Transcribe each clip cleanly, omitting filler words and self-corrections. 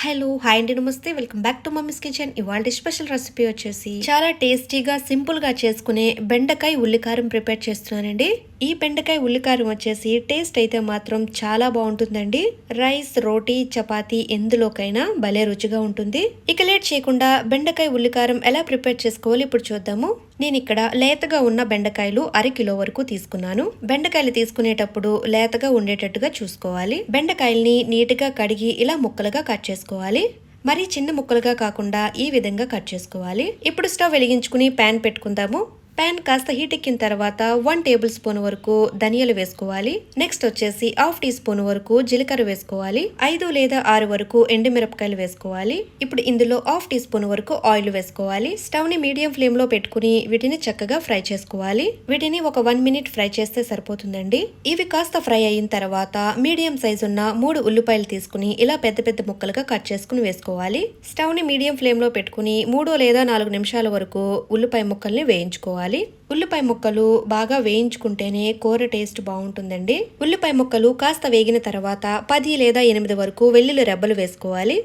Hello hi అండి, నమస్తే. Welcome back to mummies kitchen. ఇవాళ స్పెషల్ రెసిపీ వచ్చేసి చాలా టేస్టీగా సింపుల్ గా చేసుకునే బెండకాయ ఉల్లికారం ప్రిపేర్ చేస్తున్నానండి. ఈ బెండకాయ ఉల్లికారం వచ్చేసి టేస్ట్ అయితే మాత్రం చాలా బాగుంటుందండి. రైస్, రోటీ, చపాతీ ఎందులోకైనా భలే రుచిగా ఉంటుంది. ఇక లేట్ చేయకుండా బెండకాయ ఉల్లికారం ఎలా ప్రిపేర్ చేసుకోవాలి ఇప్పుడు చూద్దాము. నేను ఇక్కడ లేతగా ఉన్న బెండకాయలు 1/2 కిలో వరకు తీసుకున్నాను. బెండకాయలు తీసుకునేటప్పుడు లేతగా ఉండేటట్టుగా చూసుకోవాలి. బెండకాయల్ని నీట్గా కడిగి ఇలా ముక్కలుగా కట్ చేసుకోవాలి. మరి చిన్న ముక్కలుగా కాకుండా ఈ విధంగా కట్ చేసుకోవాలి. ఇప్పుడు స్టవ్ వెలిగించుకుని ప్యాన్ పెట్టుకుందాము. ప్యాన్ కాస్త హీట్ ఎక్కిన తర్వాత 1 టేబుల్ స్పూన్ వరకు ధనియాలు వేసుకోవాలి. నెక్స్ట్ వచ్చేసి 1/2 టీ స్పూన్ వరకు జీలకర్ర వేసుకోవాలి. 5 లేదా 6 వరకు ఎండుమిరపకాయలు వేసుకోవాలి. ఇప్పుడు ఇందులో 1/2 టీ స్పూన్ వరకు ఆయిల్ వేసుకోవాలి. స్టవ్ ని మీడియం ఫ్లేమ్ లో పెట్టుకుని వీటిని చక్కగా ఫ్రై చేసుకోవాలి. వీటిని ఒక 1 మినిట్ ఫ్రై చేస్తే సరిపోతుందండి. ఇవి కాస్త ఫ్రై అయిన తర్వాత మీడియం సైజ్ ఉన్న 3 ఉల్లిపాయలు తీసుకుని ఇలా పెద్ద పెద్ద ముక్కలుగా కట్ చేసుకుని వేసుకోవాలి. స్టవ్ ని మీడియం ఫ్లేమ్ లో పెట్టుకుని 3 లేదా 4 నిమిషాల వరకు ఉల్లిపాయ ముక్కల్ని వేయించుకోవాలి. ఉల్లిపాయ ముక్కలు బాగా వేయించుకుంటేనే కూర టేస్ట్ బాగుంటుందండి. ఉల్లిపాయ ముక్కలు కాస్త వేగిన తర్వాత 10 లేదా 8 వరకు వెల్లుల్లి రెబ్బలు వేసుకోవాలి.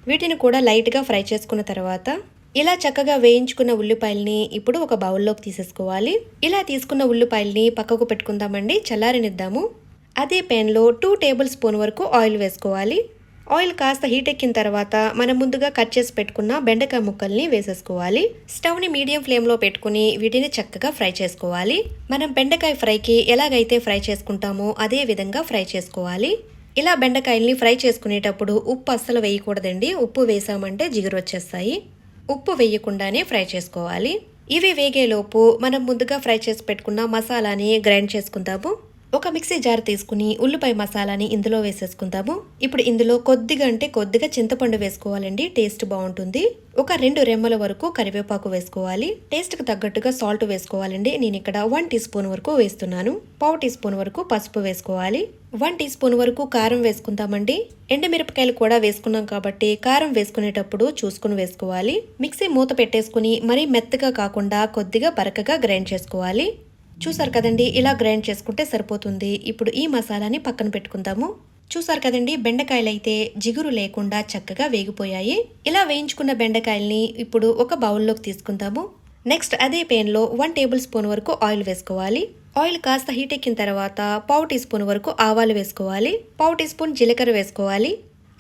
వీటిని కూడా లైట్ గా ఫ్రై చేసుకున్న తర్వాత ఇలా చక్కగా వేయించుకున్న ఉల్లిపాయల్ని ఇప్పుడు ఒక బౌల్లోకి తీసేసుకోవాలి. ఇలా తీసుకున్న ఉల్లిపాయల్ని పక్కకు పెట్టుకుందామండి, చల్లారనిద్దాము. అదే ప్యాన్ లో 2 టేబుల్ స్పూన్ వరకు ఆయిల్ వేసుకోవాలి. ఆయిల్ కాస్త హీట్ ఎక్కిన తర్వాత మనం ముందుగా కట్ చేసి పెట్టుకున్న బెండకాయ ముక్కల్ని వేసేసుకోవాలి. స్టవ్ ని మీడియం ఫ్లేమ్ లో పెట్టుకుని వీటిని చక్కగా ఫ్రై చేసుకోవాలి. మనం బెండకాయ ఫ్రైకి ఎలాగైతే ఫ్రై చేసుకుంటామో అదే విధంగా ఫ్రై చేసుకోవాలి. ఇలా బెండకాయల్ని ఫ్రై చేసుకునేటప్పుడు ఉప్పు అస్సలు వేయకూడదండి. ఉప్పు వేసామంటే జిగురు వచ్చేస్తాయి. ఉప్పు వేయకుండానే ఫ్రై చేసుకోవాలి. ఇవి వేగేలోపు మనం ముందుగా ఫ్రై చేసి పెట్టుకున్న మసాలాని గ్రైండ్ చేసుకుందాము. ఒక మిక్సీ జార్ తీసుకుని ఉల్లిపాయ మసాలాని ఇందులో వేసేసుకుందాము. ఇప్పుడు ఇందులో కొద్దిగా చింతపండు వేసుకోవాలండి, టేస్ట్ బాగుంటుంది. ఒక 2 రెమ్మల వరకు కరివేపాకు వేసుకోవాలి. టేస్ట్ కు తగ్గట్టుగా సాల్ట్ వేసుకోవాలండి. నేను ఇక్కడ 1 టీ స్పూన్ వరకు వేస్తున్నాను. 1/2 టీ స్పూన్ వరకు పసుపు వేసుకోవాలి. 1 టీ స్పూన్ వరకు కారం వేసుకుందామండి. ఎండుమిరపకాయలు కూడా వేసుకున్నాం కాబట్టి కారం వేసుకునేటప్పుడు చూసుకుని వేసుకోవాలి. మిక్సీ మూత పెట్టేసుకుని మరీ మెత్తగా కాకుండా కొద్దిగా బరకగా గ్రైండ్ చేసుకోవాలి. చూసారు కదండి, ఇలా గ్రైండ్ చేసుకుంటే సరిపోతుంది. ఇప్పుడు ఈ మసాలాని పక్కన పెట్టుకుందాము. చూసారు కదండి, బెండకాయలు అయితే జిగురు లేకుండా చక్కగా వేగిపోయాయి. ఇలా వేయించుకున్న బెండకాయల్ని ఇప్పుడు ఒక బౌల్లోకి తీసుకుందాము. నెక్స్ట్ అదే ప్యాన్ లో 1 టేబుల్ స్పూన్ వరకు ఆయిల్ వేసుకోవాలి. ఆయిల్ కాస్త హీట్ ఎక్కిన తర్వాత 1/2 టీ స్పూన్ వరకు ఆవాలు వేసుకోవాలి. 1/2 టీ స్పూన్ జీలకర్ర వేసుకోవాలి.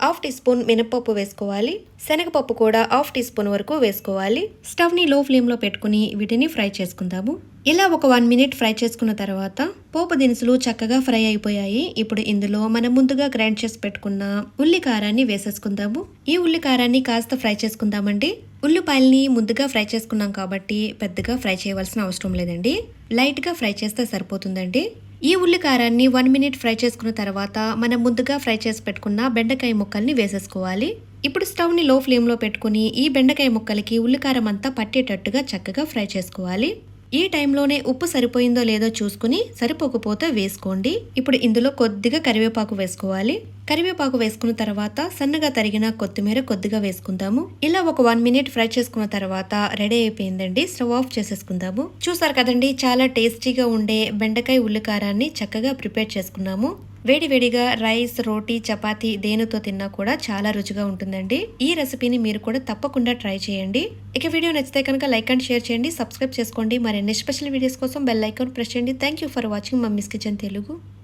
1/2 టీ స్పూన్ మినపప్పు వేసుకోవాలి. శనగపప్పు కూడా 1/2 టీ స్పూన్ వరకు వేసుకోవాలి. స్టవ్ ని లో ఫ్లేమ్ లో పెట్టుకుని వీటిని ఫ్రై చేసుకుందాము. ఇలా ఒక 1 మినిట్ ఫ్రై చేసుకున్న తర్వాత పోపు దినుసులు చక్కగా ఫ్రై అయిపోయాయి. ఇప్పుడు ఇందులో మనం ముందుగా గ్రైండ్ చేసి పెట్టుకున్న ఉల్లికారాన్ని వేసేసుకుందాము. ఈ ఉల్లికారాన్ని కాస్త ఫ్రై చేసుకుందామండి. ఉల్లిపాయల్ని ముందుగా ఫ్రై చేసుకున్నాం కాబట్టి పెద్దగా ఫ్రై చేయవలసిన అవసరం లేదండి. లైట్ గా ఫ్రై చేస్తే సరిపోతుందండి. ఈ ఉల్లికారాన్ని 1 మినిట్ ఫ్రై చేసుకున్న తర్వాత మనం ముందుగా ఫ్రై చేసి పెట్టుకున్న బెండకాయ ముక్కల్ని వేసేసుకోవాలి. ఇప్పుడు స్టవ్ ని లో ఫ్లేమ్ లో పెట్టుకుని ఈ బెండకాయ ముక్కలకి ఉల్లికారం అంతా పట్టేటట్టుగా చక్కగా ఫ్రై చేసుకోవాలి. ఈ టైంలోనే ఉప్పు సరిపోయిందో లేదో చూసుకుని సరిపోకపోతే వేసుకోండి. ఇప్పుడు ఇందులో కొద్దిగా కరివేపాకు వేసుకోవాలి. కరివేపాకు వేసుకున్న తర్వాత సన్నగా తరిగిన కొత్తిమీర కొద్దిగా వేసుకుందాము. ఇలా ఒక 1 మినిట్ ఫ్రై చేసుకున్న తర్వాత రెడీ అయిపోయిందండి. స్టవ్ ఆఫ్ చేసేసుకుందాము. చూసారు కదండి, చాలా టేస్టీగా ఉండే బెండకాయ ఉల్లికారాన్ని చక్కగా ప్రిపేర్ చేసుకున్నాము. వేడివేడిగా రైస్, రోటీ, చపాతీ దేనితో తిన్నా కూడా చాలా రుచిగా ఉంటుందండి. ఈ రెసిపీని మీరు కూడా తప్పకుండా ట్రై చేయండి. ఇక వీడియో నచ్చితే కనుక లైక్ అండ్ షేర్ చేయండి, సబ్స్క్రైబ్ చేసుకోండి. మరిన్ని స్పెషల్ వీడియోస్ కోసం బెల్ ఐకాన్ ప్రెస్ చేయండి. Thank you for watching mummies kitchen Telugu.